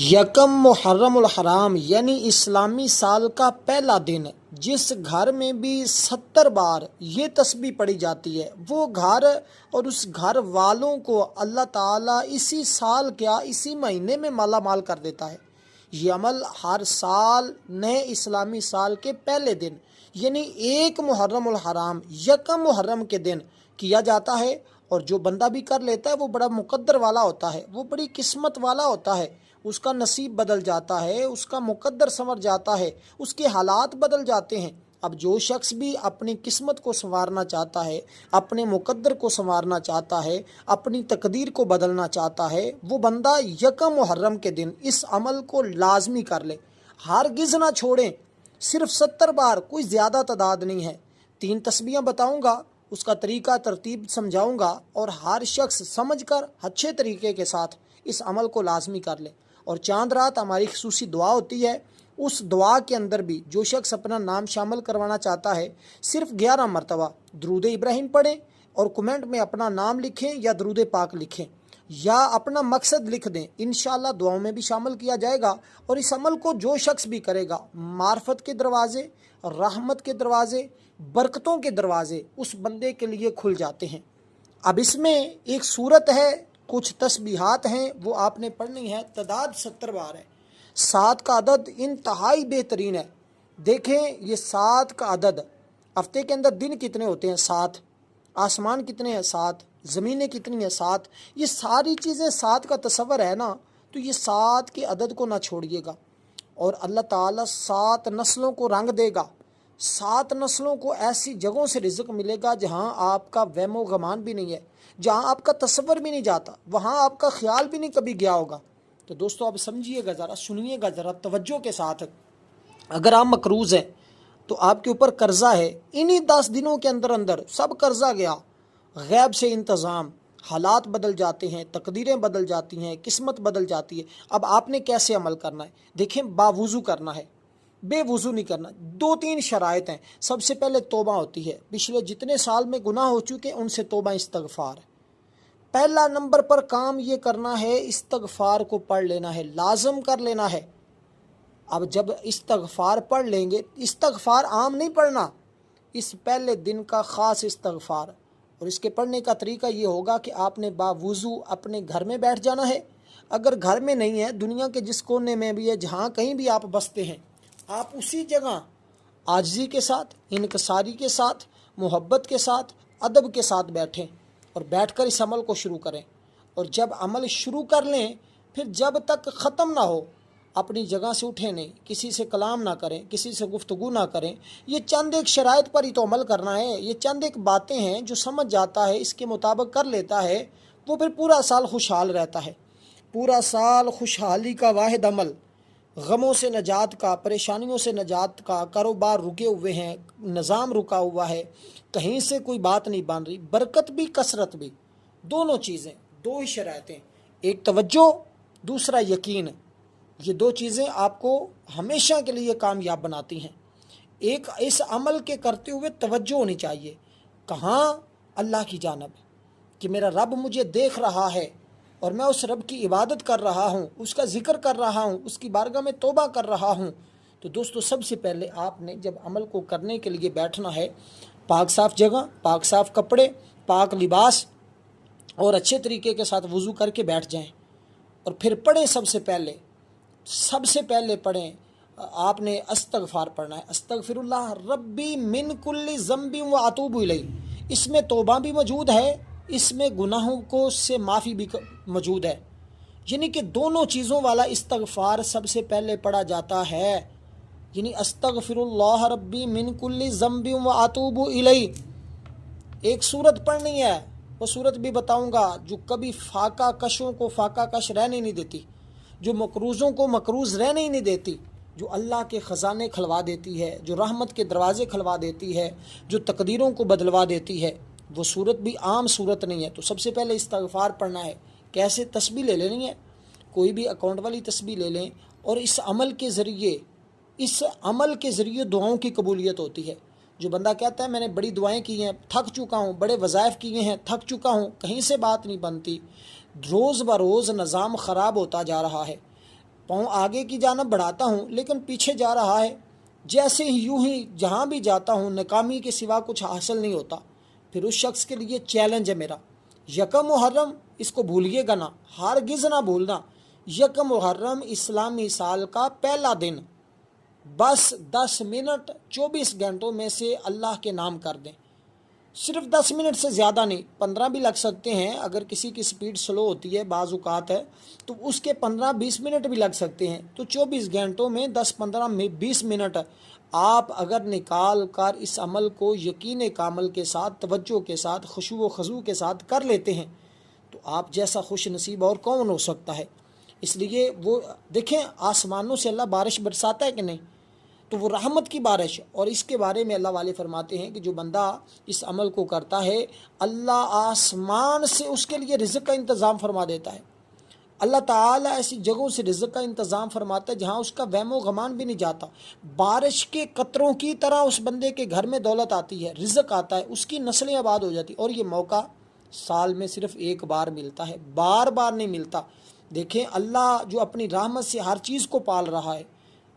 یکم محرم الحرام یعنی اسلامی سال کا پہلا دن، جس گھر میں بھی 70 بار یہ تسبیح پڑھی جاتی ہے، وہ گھر اور اس گھر والوں کو اللہ تعالیٰ اسی سال کیا اسی مہینے میں مالا مال کر دیتا ہے۔ یہ عمل ہر سال نئے اسلامی سال کے پہلے دن یعنی 1 محرم الحرام یکم محرم کے دن کیا جاتا ہے، اور جو بندہ بھی کر لیتا ہے وہ بڑا مقدر والا ہوتا ہے، وہ بڑی قسمت والا ہوتا ہے، اس کا نصیب بدل جاتا ہے، اس کا مقدر سنور جاتا ہے، اس کے حالات بدل جاتے ہیں۔ اب جو شخص بھی اپنی قسمت کو سنوارنا چاہتا ہے، اپنے مقدر کو سنوارنا چاہتا ہے، اپنی تقدیر کو بدلنا چاہتا ہے، وہ بندہ یکم محرم کے دن اس عمل کو لازمی کر لے، ہرگز نہ چھوڑیں۔ صرف 70 بار، کوئی زیادہ تعداد نہیں ہے۔ 3 تسبیحاں بتاؤں گا، اس کا طریقہ ترتیب سمجھاؤں گا، اور ہر شخص سمجھ کر اچھے طریقے کے ساتھ اس عمل کو لازمی کر لے۔ اور چاند رات ہماری خصوصی دعا ہوتی ہے، اس دعا کے اندر بھی جو شخص اپنا نام شامل کروانا چاہتا ہے، صرف 11 مرتبہ درود ابراہیم پڑھیں اور کمنٹ میں اپنا نام لکھیں یا درود پاک لکھیں، یا اپنا مقصد لکھ دیں، انشاءاللہ دعاؤں میں بھی شامل کیا جائے گا۔ اور اس عمل کو جو شخص بھی کرے گا، معرفت کے دروازے، رحمت کے دروازے، برکتوں کے دروازے اس بندے کے لیے کھل جاتے ہیں۔ اب اس میں ایک صورت ہے، کچھ تسبیحات ہیں، وہ آپ نے پڑھنی ہے، تعداد 70 بار ہے۔ 7 کا عدد انتہائی بہترین ہے۔ دیکھیں یہ 7 کا عدد، ہفتے کے اندر دن کتنے ہوتے ہیں؟ 7۔ آسمان کتنے ہیں؟ 7۔ زمینیں کتنی ہیں؟ 7۔ یہ ساری چیزیں 7 کا تصور ہے نا، تو یہ 7 کے عدد کو نہ چھوڑیے گا، اور اللہ تعالیٰ 7 نسلوں کو رنگ دے گا۔ 7 نسلوں کو ایسی جگہوں سے رزق ملے گا جہاں آپ کا وہم و گمان بھی نہیں ہے، جہاں آپ کا تصور بھی نہیں جاتا، وہاں آپ کا خیال بھی نہیں کبھی گیا ہوگا۔ تو دوستو اب سمجھیے گا، ذرا سنیے گا، ذرا توجہ کے ساتھ۔ اگر آپ مقروض ہیں تو آپ کے اوپر قرضہ ہے، انہی 10 دنوں کے اندر اندر سب قرضہ گیا، غیب سے انتظام، حالات بدل جاتے ہیں، تقدیریں بدل جاتی ہیں، قسمت بدل جاتی ہے۔ اب آپ نے کیسے عمل کرنا ہے؟ دیکھیں، باوضو کرنا ہے، بے وضو نہیں کرنا۔ 2-3 شرائط ہیں۔ سب سے پہلے توبہ ہوتی ہے، پچھلے جتنے سال میں گناہ ہو چکے ان سے توبہ استغفار۔ پہلا نمبر پر کام یہ کرنا ہے، استغفار کو پڑھ لینا ہے، لازم کر لینا ہے۔ اب جب استغفار پڑھ لیں گے، استغفار عام نہیں پڑھنا، اس پہلے دن کا خاص استغفار، اور اس کے پڑھنے کا طریقہ یہ ہوگا کہ آپ نے باوضو اپنے گھر میں بیٹھ جانا ہے۔ اگر گھر میں نہیں ہے، دنیا کے جس کونے میں بھی ہے، جہاں کہیں بھی آپ بستے ہیں، آپ اسی جگہ عاجزی کے ساتھ، انکساری کے ساتھ، محبت کے ساتھ، ادب کے ساتھ بیٹھیں، اور بیٹھ کر اس عمل کو شروع کریں۔ اور جب عمل شروع کر لیں، پھر جب تک ختم نہ ہو اپنی جگہ سے اٹھیں نہیں، کسی سے کلام نہ کریں، کسی سے گفتگو نہ کریں۔ یہ چند ایک شرائط پر ہی تو عمل کرنا ہے، یہ چند ایک باتیں ہیں، جو سمجھ جاتا ہے، اس کے مطابق کر لیتا ہے، وہ پھر پورا سال خوشحال رہتا ہے۔ پورا سال خوشحالی کا واحد عمل، غموں سے نجات کا، پریشانیوں سے نجات کا۔ کاروبار رکے ہوئے ہیں، نظام رکا ہوا ہے، کہیں سے کوئی بات نہیں بن رہی، برکت بھی کثرت بھی، دونوں چیزیں، 2 ہی شرائطیں، ایک توجہ، دوسرا یقین۔ یہ 2 چیزیں آپ کو ہمیشہ کے لیے کامیاب بناتی ہیں۔ ایک، اس عمل کے کرتے ہوئے توجہ ہونی چاہیے، کہاں؟ اللہ کی جانب، کہ میرا رب مجھے دیکھ رہا ہے، اور میں اس رب کی عبادت کر رہا ہوں، اس کا ذکر کر رہا ہوں، اس کی بارگاہ میں توبہ کر رہا ہوں۔ تو دوستو سب سے پہلے آپ نے جب عمل کو کرنے کے لیے بیٹھنا ہے، پاک صاف جگہ، پاک صاف کپڑے، پاک لباس، اور اچھے طریقے کے ساتھ وضو کر کے بیٹھ جائیں، اور پھر پڑھیں۔ سب سے پہلے پڑھیں، آپ نے استغفار پڑھنا ہے، استغفر اللہ ربی من کل ذنب و اتوب الیہ۔ اس میں توبہ بھی موجود ہے، اس میں گناہوں کو سے معافی بھی موجود ہے، یعنی کہ دونوں چیزوں والا استغفار سب سے پہلے پڑھا جاتا ہے، یعنی استغفر اللہ ربی من کل ذنب و اتوب الیہ۔ ایک صورت پڑھنی ہے، وہ صورت بھی بتاؤں گا، جو کبھی فاقہ کشوں کو فاقہ کش رہنے نہیں دیتی، جو مقروضوں کو مقروض رہنے ہی نہیں دیتی، جو اللہ کے خزانے کھلوا دیتی ہے، جو رحمت کے دروازے کھلوا دیتی ہے، جو تقدیروں کو بدلوا دیتی ہے۔ وہ صورت بھی عام صورت نہیں ہے۔ تو سب سے پہلے استغفار پڑھنا ہے۔ کیسے؟ تسبیح لے لینی ہے، کوئی بھی اکاؤنٹ والی تسبیح لے لیں، اور اس عمل کے ذریعے دعاؤں کی قبولیت ہوتی ہے۔ جو بندہ کہتا ہے میں نے بڑی دعائیں کی ہیں، تھک چکا ہوں، بڑے وظائف کیے ہیں، تھک چکا ہوں، کہیں سے بات نہیں بنتی، روز بروز نظام خراب ہوتا جا رہا ہے، پاؤں آگے کی جانب بڑھاتا ہوں لیکن پیچھے جا رہا ہے، جیسے ہی یوں ہی جہاں بھی جاتا ہوں ناکامی کے سوا کچھ حاصل نہیں ہوتا، پھر اس شخص کے لیے چیلنج ہے میرا، یکم محرم اس کو بھولیے گا نہ، ہرگز نہ بھولنا، یکم محرم اسلامی سال کا پہلا دن، بس 10 منٹ 24 گھنٹوں میں سے اللہ کے نام کر دیں، صرف 10 منٹ سے زیادہ نہیں، 15 بھی لگ سکتے ہیں، اگر کسی کی سپیڈ سلو ہوتی ہے بعض اوقات ہے تو اس کے 15-20 منٹ بھی لگ سکتے ہیں، تو 24 گھنٹوں میں 10-15-20 منٹ آپ اگر نکال کر اس عمل کو یقین کامل کے ساتھ، توجہ کے ساتھ، خشوع و خضوع کے ساتھ کر لیتے ہیں تو آپ جیسا خوش نصیب اور کون ہو سکتا ہے۔ اس لیے وہ دیکھیں آسمانوں سے اللہ بارش برساتا ہے کہ نہیں، تو وہ رحمت کی بارش، اور اس کے بارے میں اللہ والے فرماتے ہیں کہ جو بندہ اس عمل کو کرتا ہے اللہ آسمان سے اس کے لیے رزق کا انتظام فرما دیتا ہے۔ اللہ تعالیٰ ایسی جگہوں سے رزق کا انتظام فرماتا ہے جہاں اس کا وہم و گمان بھی نہیں جاتا، بارش کے قطروں کی طرح اس بندے کے گھر میں دولت آتی ہے، رزق آتا ہے، اس کی نسلیں آباد ہو جاتی، اور یہ موقع سال میں صرف ایک بار ملتا ہے، بار بار نہیں ملتا۔ دیکھیں اللہ جو اپنی رحمت سے ہر چیز کو پال رہا ہے،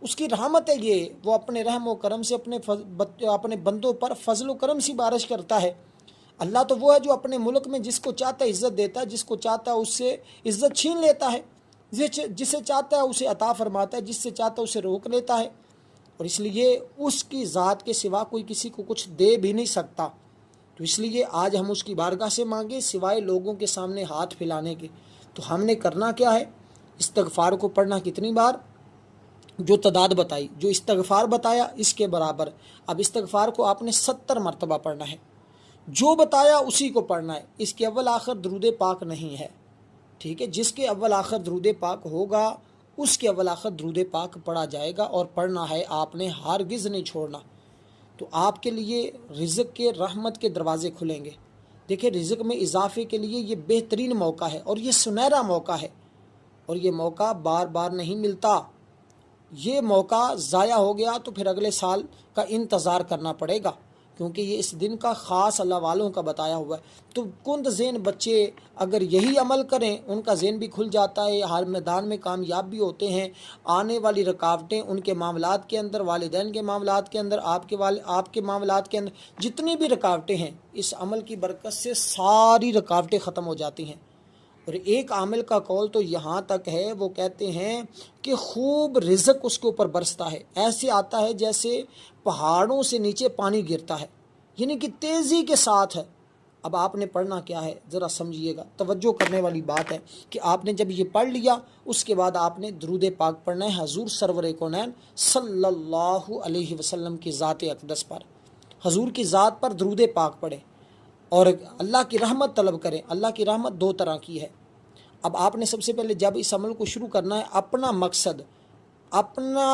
اس کی رحمت ہے یہ، وہ اپنے رحم و کرم سے اپنے بندوں پر فضل و کرم سی بارش کرتا ہے۔ اللہ تو وہ ہے جو اپنے ملک میں جس کو چاہتا ہے عزت دیتا ہے، جس کو چاہتا ہے اس سے عزت چھین لیتا ہے، جسے چاہتا ہے اسے عطا فرماتا ہے، جس سے چاہتا ہے اسے روک لیتا ہے، اور اس لیے اس کی ذات کے سوا کوئی کسی کو کچھ دے بھی نہیں سکتا۔ تو اس لیے آج ہم اس کی بارگاہ سے مانگے سوائے لوگوں کے سامنے ہاتھ پھیلانے کے، تو ہم نے کرنا کیا ہے؟ استغفار کو پڑھنا کتنی بار؟ جو تعداد بتائی، جو استغفار بتایا اس کے برابر۔ اب استغفار کو آپ نے 70 مرتبہ پڑھنا ہے، جو بتایا اسی کو پڑھنا ہے، اس کے اول آخر درود پاک نہیں ہے، ٹھیک ہے؟ جس کے اول آخر درود پاک ہوگا اس کے اول آخر درود پاک پڑھا جائے گا، اور پڑھنا ہے آپ نے، ہرگز نہیں چھوڑنا۔ تو آپ کے لیے رزق کے رحمت کے دروازے کھلیں گے۔ دیکھیں رزق میں اضافے کے لیے یہ بہترین موقع ہے، اور یہ سنہرا موقع ہے، اور یہ موقع بار بار نہیں ملتا۔ یہ موقع ضائع ہو گیا تو پھر اگلے سال کا انتظار کرنا پڑے گا، کیونکہ یہ اس دن کا خاص اللہ والوں کا بتایا ہوا ہے۔ تو کند ذہن بچے اگر یہی عمل کریں ان کا ذہن بھی کھل جاتا ہے، ہر میدان میں کامیاب بھی ہوتے ہیں۔ آنے والی رکاوٹیں ان کے معاملات کے اندر، والدین کے معاملات کے اندر، آپ کے معاملات کے اندر جتنی بھی رکاوٹیں ہیں اس عمل کی برکت سے ساری رکاوٹیں ختم ہو جاتی ہیں۔ اور ایک عامل کا قول تو یہاں تک ہے، وہ کہتے ہیں کہ خوب رزق اس کے اوپر برستا ہے، ایسے آتا ہے جیسے پہاڑوں سے نیچے پانی گرتا ہے، یعنی کہ تیزی کے ساتھ ہے۔ اب آپ نے پڑھنا کیا ہے ذرا سمجھیے گا، توجہ کرنے والی بات ہے کہ آپ نے جب یہ پڑھ لیا اس کے بعد آپ نے درود پاک پڑھنا ہے حضور سرور کونین صلی اللہ علیہ وسلم کی ذات اقدس پر، حضور کی ذات پر درود پاک پڑھیں اور اللہ کی رحمت طلب کریں۔ اللہ کی رحمت دو طرح کی ہے۔ اب آپ نے سب سے پہلے جب اس عمل کو شروع کرنا ہے اپنا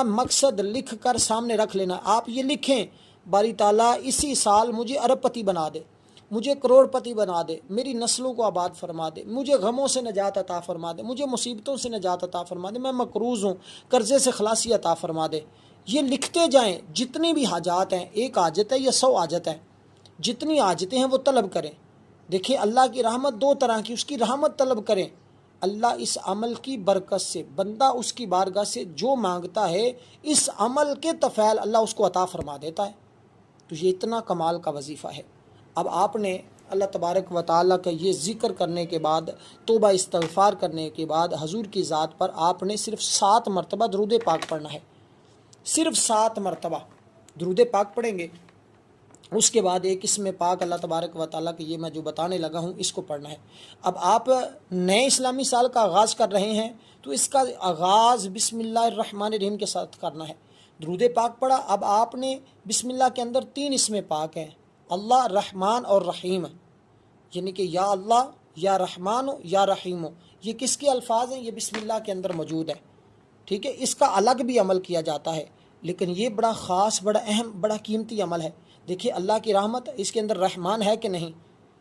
مقصد لکھ کر سامنے رکھ لینا۔ آپ یہ لکھیں باری تعالیٰ اسی سال مجھے ارب پتی بنا دے، مجھے کروڑ پتی بنا دے، میری نسلوں کو آباد فرما دے، مجھے غموں سے نجات عطا فرما دے، مجھے مصیبتوں سے نجات عطا فرما دے، میں مقروض ہوں، قرضے سے خلاصی عطا فرما دے۔ یہ لکھتے جائیں، جتنی بھی حاجات ہیں، ایک حاجت ہے یا 100 حاجت ہیں، جتنی حاجتیں ہیں وہ طلب کریں۔ دیکھیں اللہ کی رحمت دو طرح کی، اس کی رحمت طلب کریں۔ اللہ اس عمل کی برکت سے، بندہ اس کی بارگاہ سے جو مانگتا ہے اس عمل کے طفیل اللہ اس کو عطا فرما دیتا ہے۔ تو یہ اتنا کمال کا وظیفہ ہے۔ اب آپ نے اللہ تبارک و تعالیٰ کا یہ ذکر کرنے کے بعد، توبہ استغفار کرنے کے بعد حضور کی ذات پر آپ نے صرف 7 مرتبہ درود پاک پڑھنا ہے، صرف 7 مرتبہ درود پاک پڑھیں گے۔ اس کے بعد ایک اسم پاک اللہ تبارک و تعالیٰ کی، یہ میں جو بتانے لگا ہوں اس کو پڑھنا ہے۔ اب آپ نئے اسلامی سال کا آغاز کر رہے ہیں تو اس کا آغاز بسم اللہ الرحمن الرحیم کے ساتھ کرنا ہے۔ درود پاک پڑھا، اب آپ نے بسم اللہ کے اندر 3 اسم پاک ہیں، اللہ، رحمان اور رحیم، یعنی کہ یا اللہ، یا رحمان، یا رحیم۔ یہ کس کے الفاظ ہیں؟ یہ بسم اللہ کے اندر موجود ہے، ٹھیک ہے؟ اس کا الگ بھی عمل کیا جاتا ہے، لیکن یہ بڑا خاص، بڑا اہم، بڑا قیمتی عمل ہے۔ دیکھیے اللہ کی رحمت، اس کے اندر رحمان ہے کہ نہیں؟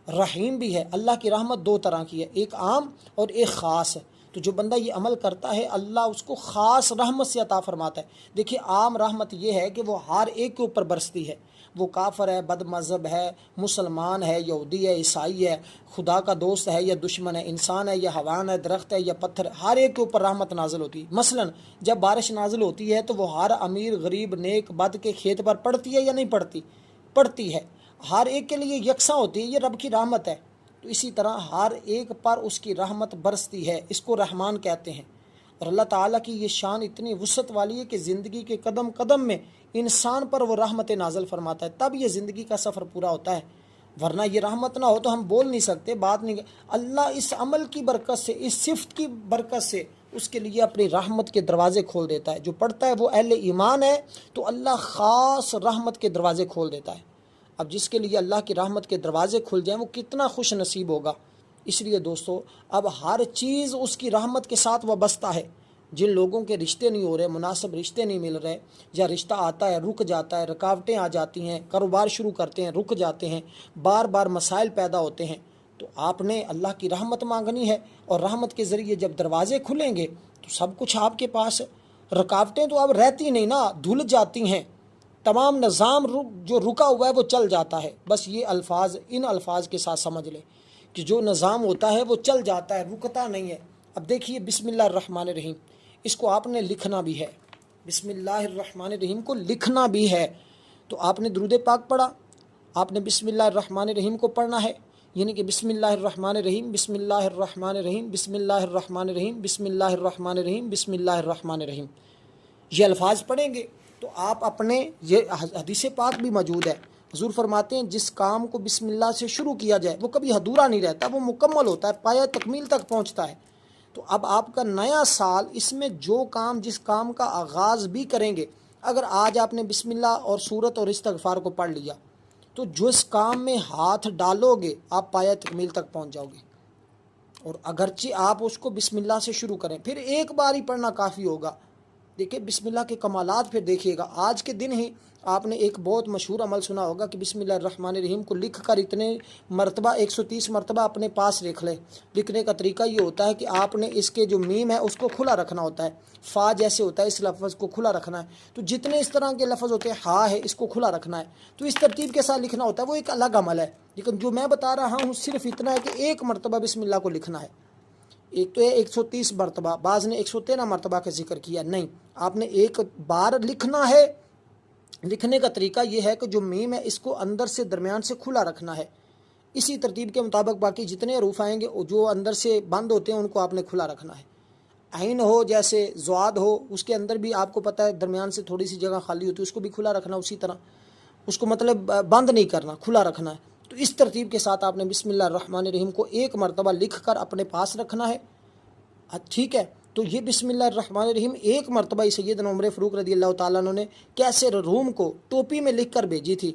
رحیم بھی ہے۔ اللہ کی رحمت 2 طرح کی ہے، ایک عام اور ایک خاص ہے۔ تو جو بندہ یہ عمل کرتا ہے اللہ اس کو خاص رحمت سے عطا فرماتا ہے۔ دیکھیے عام رحمت یہ ہے کہ وہ ہر ایک کے اوپر برستی ہے، وہ کافر ہے، بد مذہب ہے، مسلمان ہے، یہودی ہے، عیسائی ہے، خدا کا دوست ہے یا دشمن ہے، انسان ہے یا حیوان ہے، درخت ہے یا پتھر ہے، ہر ایک کے اوپر رحمت نازل ہوتی ہے۔ مثلا جب بارش نازل ہوتی ہے تو وہ ہر امیر غریب نیک بد کے کھیت پر پڑتی ہے یا نہیں پڑتی؟ پڑتی ہے، ہر ایک کے لیے یکساں ہوتی ہے، یہ رب کی رحمت ہے۔ تو اسی طرح ہر ایک پر اس کی رحمت برستی ہے، اس کو رحمان کہتے ہیں۔ اور اللہ تعالیٰ کی یہ شان اتنی وسعت والی ہے کہ زندگی کے قدم قدم میں انسان پر وہ رحمت نازل فرماتا ہے، تب یہ زندگی کا سفر پورا ہوتا ہے، ورنہ یہ رحمت نہ ہو تو ہم بول نہیں سکتے، بات نہیں۔ اللہ اس عمل کی برکت سے، اس صفت کی برکت سے اس کے لیے اپنی رحمت کے دروازے کھول دیتا ہے۔ جو پڑھتا ہے وہ اہل ایمان ہے تو اللہ خاص رحمت کے دروازے کھول دیتا ہے۔ اب جس کے لیے اللہ کی رحمت کے دروازے کھل جائیں وہ کتنا خوش نصیب ہوگا۔ اس لیے دوستو اب ہر چیز اس کی رحمت کے ساتھ وابستہ ہے۔ جن لوگوں کے رشتے نہیں ہو رہے، مناسب رشتے نہیں مل رہے، یا رشتہ آتا ہے رک جاتا ہے، رکاوٹیں آ جاتی ہیں، کاروبار شروع کرتے ہیں رک جاتے ہیں، بار بار مسائل پیدا ہوتے ہیں، تو آپ نے اللہ کی رحمت مانگنی ہے، اور رحمت کے ذریعے جب دروازے کھلیں گے تو سب کچھ آپ کے پاس ہے۔ رکاوٹیں تو اب رہتی نہیں نا، دھل جاتی ہیں، تمام نظام جو رکا ہوا ہے وہ چل جاتا ہے۔ بس یہ الفاظ، ان الفاظ کے ساتھ سمجھ لیں کہ جو نظام ہوتا ہے وہ چل جاتا ہے، رکتا نہیں ہے۔ اب دیکھیے بسم اللہ الرحمن الرحیم، اس کو آپ نے لکھنا بھی ہے، بسم اللہ الرحمن الرحیم کو لکھنا بھی ہے۔ تو آپ نے درود پاک پڑھا، آپ نے بسم اللہ الرحمن الرحیم کو پڑھنا ہے، یعنی کہ بسم اللہ الرحمن الرحیم، بسم اللہ الرحمن الرحیم، بسم اللہ الرحمن الرحیم، بسم اللہ الرحمن الرحیم، بسم اللہ الرحمن الرحیم، یہ الفاظ پڑھیں گے تو آپ اپنے، یہ حدیث پاک بھی موجود ہے، حضور فرماتے ہیں جس کام کو بسم اللہ سے شروع کیا جائے وہ کبھی ادھورا نہیں رہتا، وہ مکمل ہوتا ہے، پایہ تکمیل تک پہنچتا ہے۔ تو اب آپ کا نیا سال، اس میں جو کام، جس کام کا آغاز بھی کریں گے، اگر آج آپ نے بسم اللہ اور سورت اور استغفار کو پڑھ لیا تو جس کام میں ہاتھ ڈالو گے آپ پایہ تکمیل تک پہنچ جاؤ گے۔ اور اگرچہ آپ اس کو بسم اللہ سے شروع کریں، پھر ایک بار ہی پڑھنا کافی ہوگا۔ دیکھیں بسم اللہ کے کمالات پھر دیکھیے گا۔ آج کے دن ہی آپ نے ایک بہت مشہور عمل سنا ہوگا کہ بسم اللہ الرحمن الرحیم کو لکھ کر اتنے مرتبہ 130 مرتبہ اپنے پاس لکھ لیں۔ لکھنے کا طریقہ یہ ہوتا ہے کہ آپ نے اس کے جو میم ہے اس کو کھلا رکھنا ہوتا ہے، فا جیسے ہوتا ہے اس لفظ کو کھلا رکھنا ہے، تو جتنے اس طرح کے لفظ ہوتے ہیں، ہا ہے اس کو کھلا رکھنا ہے، تو اس ترتیب کے ساتھ لکھنا ہوتا ہے، وہ ایک الگ عمل ہے۔ لیکن جو میں بتا رہا ہوں صرف اتنا ہے کہ ایک مرتبہ بسم اللہ کو لکھنا ہے۔ ایک تو ہے 130 مرتبہ، بعض نے 113 مرتبہ کا ذکر کیا، نہیں، آپ نے ایک بار لکھنا ہے۔ لکھنے کا طریقہ یہ ہے کہ جو میم ہے اس کو اندر سے درمیان سے کھلا رکھنا ہے، اسی ترتیب کے مطابق باقی جتنے حروف آئیں گے جو اندر سے بند ہوتے ہیں ان کو آپ نے کھلا رکھنا ہے۔ عین ہو جیسے زواد ہو، اس کے اندر بھی آپ کو پتہ ہے درمیان سے تھوڑی سی جگہ خالی ہوتی ہے، اس کو بھی کھلا رکھنا، اسی طرح اس کو مطلب بند نہیں کرنا، کھلا رکھنا ہے۔ تو اس ترتیب کے ساتھ آپ نے بسم اللہ الرحمن الرحیم کو ایک مرتبہ لکھ کر اپنے پاس رکھنا ہے، ٹھیک ہے۔ تو یہ بسم اللہ الرحمن الرحیم ایک مرتبہ سیدنا عمر فاروق رضی اللہ تعالیٰ عنہ نے کیسر روم کو ٹوپی میں لکھ کر بھیجی تھی،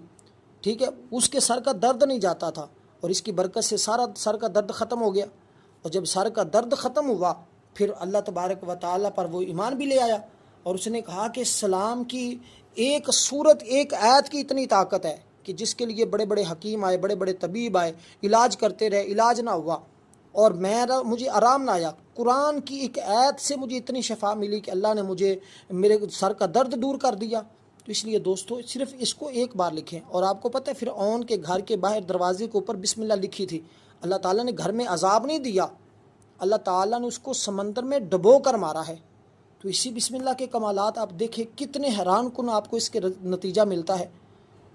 ٹھیک ہے، اس کے سر کا درد نہیں جاتا تھا، اور اس کی برکت سے سارا سر کا درد ختم ہو گیا، اور جب سر کا درد ختم ہوا پھر اللہ تبارک و تعالیٰ پر وہ ایمان بھی لے آیا، اور اس نے کہا کہ اسلام کی ایک صورت، ایک آیت کی اتنی طاقت ہے کہ جس کے لیے بڑے بڑے حکیم آئے، بڑے بڑے طبیب آئے، علاج کرتے رہے، علاج نہ ہوا، اور مجھے آرام نہ آیا، قرآن کی ایک آیت سے مجھے اتنی شفا ملی کہ اللہ نے مجھے میرے سر کا درد دور کر دیا۔ تو اس لیے دوستو صرف اس کو ایک بار لکھیں۔ اور آپ کو پتہ ہے فرعون کے گھر کے باہر دروازے کے اوپر بسم اللہ لکھی تھی، اللہ تعالیٰ نے گھر میں عذاب نہیں دیا، اللہ تعالیٰ نے اس کو سمندر میں ڈبو کر مارا ہے۔ تو اسی بسم اللہ کے کمالات آپ دیکھیں کتنے حیران کن آپ کو اس کے نتیجہ ملتا ہے۔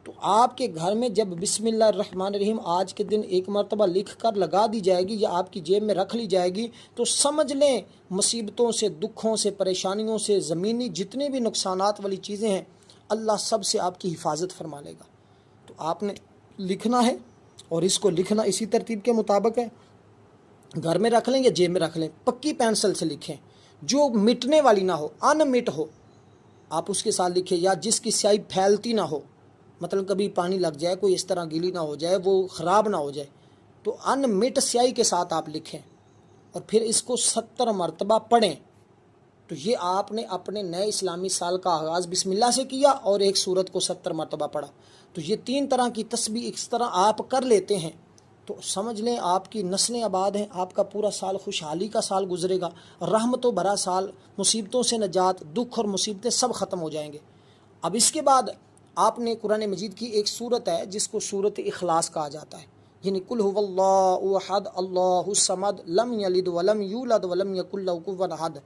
تو آپ کے گھر میں جب بسم اللہ الرحمن الرحیم آج کے دن ایک مرتبہ لکھ کر لگا دی جائے گی یا آپ کی جیب میں رکھ لی جائے گی تو سمجھ لیں مصیبتوں سے، دکھوں سے، پریشانیوں سے، زمینی جتنے بھی نقصانات والی چیزیں ہیں اللہ سب سے آپ کی حفاظت فرما لے گا۔ تو آپ نے لکھنا ہے، اور اس کو لکھنا اسی ترتیب کے مطابق ہے، گھر میں رکھ لیں یا جیب میں رکھ لیں، پکی پینسل سے لکھیں جو مٹنے والی نہ ہو، ان مٹ ہو، آپ اس کے ساتھ لکھیں، یا جس کی سیاہی پھیلتی نہ ہو، مطلب کبھی پانی لگ جائے، کوئی اس طرح گیلی نہ ہو جائے، وہ خراب نہ ہو جائے، تو ان مٹ سیاہی کے ساتھ آپ لکھیں، اور پھر اس کو 70 مرتبہ پڑھیں۔ تو یہ آپ نے اپنے نئے اسلامی سال کا آغاز بسم اللہ سے کیا اور ایک سورت کو 70 مرتبہ پڑھا، تو یہ 3 طرح کی تسبیح اس طرح آپ کر لیتے ہیں تو سمجھ لیں آپ کی نسلیں آباد ہیں، آپ کا پورا سال خوشحالی کا سال گزرے گا، رحمتوں بھرا سال، مصیبتوں سے نجات، دکھ اور مصیبتیں سب ختم ہو جائیں گے۔ اب اس کے بعد آپ نے قرآن مجید کی ایک صورت ہے جس کو صورت اخلاص کہا جاتا ہے، یعنی قل هو اللہ احد اللہ الصمد لم یلد ولم یولد ولم یکن لہ کفوا احد،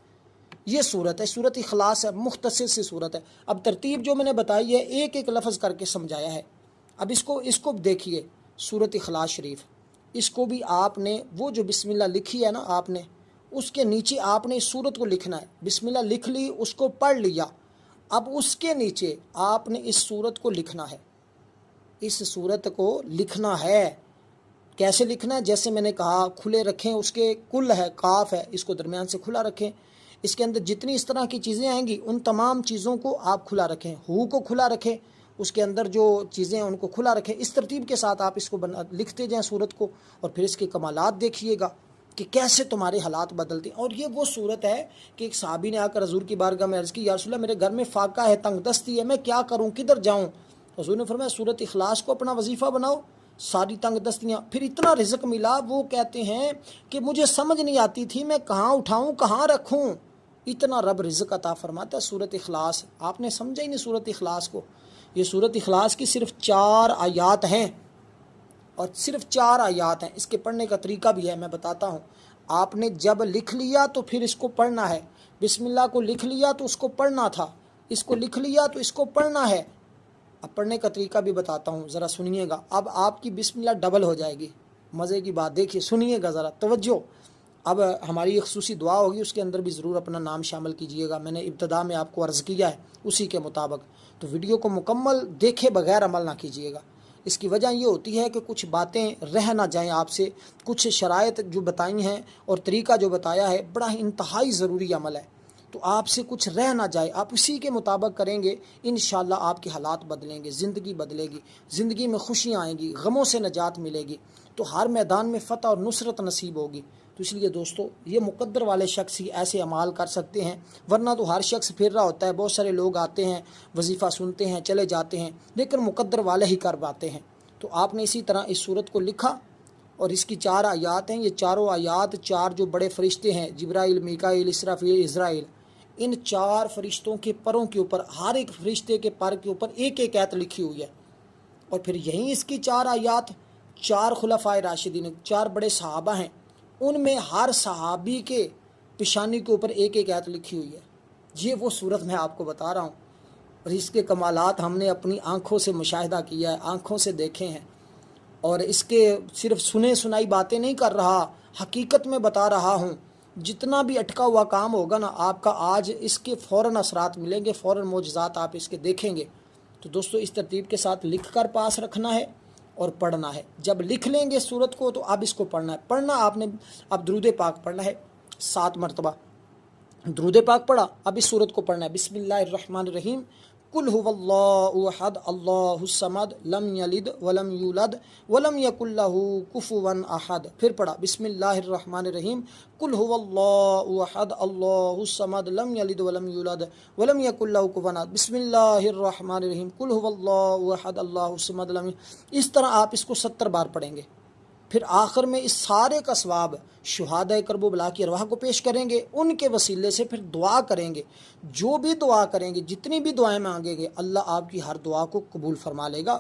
یہ صورت ہے، صورت اخلاص ہے، مختصر سی صورت ہے۔ اب ترتیب جو میں نے بتائی ہے ایک ایک لفظ کر کے سمجھایا ہے۔ اب اس کو دیکھیے، صورت اخلاص شریف، اس کو بھی آپ نے وہ جو بسم اللہ لکھی ہے نا آپ نے، اس کے نیچے آپ نے اس صورت کو لکھنا ہے۔ بسم اللہ لکھ لی، اس کو پڑھ لیا، اب اس کے نیچے آپ نے اس صورت کو لکھنا ہے، اس صورت کو لکھنا ہے۔ کیسے لکھنا ہے؟ جیسے میں نے کہا، کھلے رکھیں، اس کے کل ہے، قاف ہے، اس کو درمیان سے کھلا رکھیں، اس کے اندر جتنی اس طرح کی چیزیں آئیں گی ان تمام چیزوں کو آپ کھلا رکھیں، ہو کو کھلا رکھیں، اس کے اندر جو چیزیں ہیں ان کو کھلا رکھیں۔ اس ترتیب کے ساتھ آپ اس کو لکھتے جائیں صورت کو، اور پھر اس کے کمالات دیکھیے گا کہ کیسے تمہارے حالات بدلتے ہیں۔ اور یہ وہ صورت ہے کہ ایک صحابی نے آ کر حضور کی بارگاہ میں عرض کی، یا رسول اللہ میرے گھر میں فاقہ ہے، تنگ دستی ہے، میں کیا کروں، کدھر جاؤں؟ حضور نے فرمایا صورت اخلاص کو اپنا وظیفہ بناؤ، ساری تنگ دستیاں۔ پھر اتنا رزق ملا، وہ کہتے ہیں کہ مجھے سمجھ نہیں آتی تھی میں کہاں اٹھاؤں کہاں رکھوں، اتنا رب رزق عطا فرماتا ہے۔ صورت اخلاص آپ نے سمجھا ہی نہیں صورت اخلاص کو۔ یہ صورت اخلاص کی صرف 4 آیات ہیں، اور صرف 4 آیات ہیں۔ اس کے پڑھنے کا طریقہ بھی ہے، میں بتاتا ہوں۔ آپ نے جب لکھ لیا تو پھر اس کو پڑھنا ہے، بسم اللہ کو لکھ لیا تو اس کو پڑھنا تھا، اس کو لکھ لیا تو اس کو پڑھنا ہے۔ اب پڑھنے کا طریقہ بھی بتاتا ہوں، ذرا سنیے گا۔ اب آپ کی بسم اللہ ڈبل ہو جائے گی، مزے کی بات دیکھیے، سنیے گا ذرا توجہ۔ اب ہماری ایک خصوصی دعا ہوگی، اس کے اندر بھی ضرور اپنا نام شامل کیجئے گا، میں نے ابتدا میں آپ کو عرض کیا ہے اسی کے مطابق، تو ویڈیو کو مکمل دیکھے بغیر عمل نہ کیجئے گا۔ اس کی وجہ یہ ہوتی ہے کہ کچھ باتیں رہ نہ جائیں آپ سے، کچھ شرائط جو بتائی ہیں اور طریقہ جو بتایا ہے بڑا انتہائی ضروری عمل ہے، تو آپ سے کچھ رہ نہ جائے، آپ اسی کے مطابق کریں گے، انشاءاللہ آپ کے حالات بدلیں گے، زندگی بدلے گی، زندگی میں خوشیاں آئیں گی، غموں سے نجات ملے گی، تو ہر میدان میں فتح اور نصرت نصیب ہوگی۔ تو اس لیے دوستو، یہ مقدر والے شخص ہی ایسے اعمال کر سکتے ہیں، ورنہ تو ہر شخص پھر رہا ہوتا ہے، بہت سارے لوگ آتے ہیں، وظیفہ سنتے ہیں، چلے جاتے ہیں، لیکن مقدر والے ہی کر پاتے ہیں۔ تو آپ نے اسی طرح اس صورت کو لکھا، اور اس کی 4 آیات ہیں۔ یہ چاروں آیات 4 جو بڑے فرشتے ہیں، جبرائیل، میکائیل، اسرافیل، عزرائیل، ان 4 فرشتوں کے پروں کے اوپر، ہر ایک فرشتے کے پر کے اوپر ایک ایک آیت لکھی ہوئی ہے۔ اور پھر یہیں اس کی 4 آیات، 4 خلفائے راشدین، 4 بڑے صحابہ ہیں، ان میں ہر صحابی کے پیشانی کے اوپر ایک ایک آیت لکھی ہوئی ہے۔ یہ وہ صورت میں آپ کو بتا رہا ہوں، اور اس کے کمالات ہم نے اپنی آنکھوں سے مشاہدہ کیا ہے، آنکھوں سے دیکھے ہیں، اور اس کے صرف سنے سنائی باتیں نہیں کر رہا، حقیقت میں بتا رہا ہوں۔ جتنا بھی اٹکا ہوا کام ہوگا نا آپ کا، آج اس کے فوراً اثرات ملیں گے، فوراً معجزات آپ اس کے دیکھیں گے۔ تو دوستو، اس ترتیب کے ساتھ لکھ کر پاس رکھنا ہے اور پڑھنا ہے۔ جب لکھ لیں گے سورت کو تو اب اس کو پڑھنا ہے۔ پڑھنا آپ نے اب درود پاک پڑھنا ہے 7 مرتبہ، درود پاک پڑھا، اب اس سورت کو پڑھنا ہے۔ بسم اللہ الرحمن الرحیم، قل هو اللہ احد اللہ الصمد لم یلد ولم یولد ولم یکن لہ کفوا احد۔ پھر پڑھا بسم اللہ الرحمن الرحیم، قل هو اللہ احد اللہ الصمد لم یلد ولم یولد ولم یکن لہ کفوا احد۔ بسم اللہ الرحمن الرحیم، قل هو اللہ احد اللہ الصمد لم یلد۔ اس طرح آپ اس کو 70 بار پڑھیں گے۔ پھر آخر میں اس سارے کا ثواب شہدائے کرب و بلا کی ارواح کو پیش کریں گے، ان کے وسیلے سے پھر دعا کریں گے۔ جو بھی دعا کریں گے، جتنی بھی دعائیں مانگیں گے، اللہ آپ کی ہر دعا کو قبول فرما لے گا۔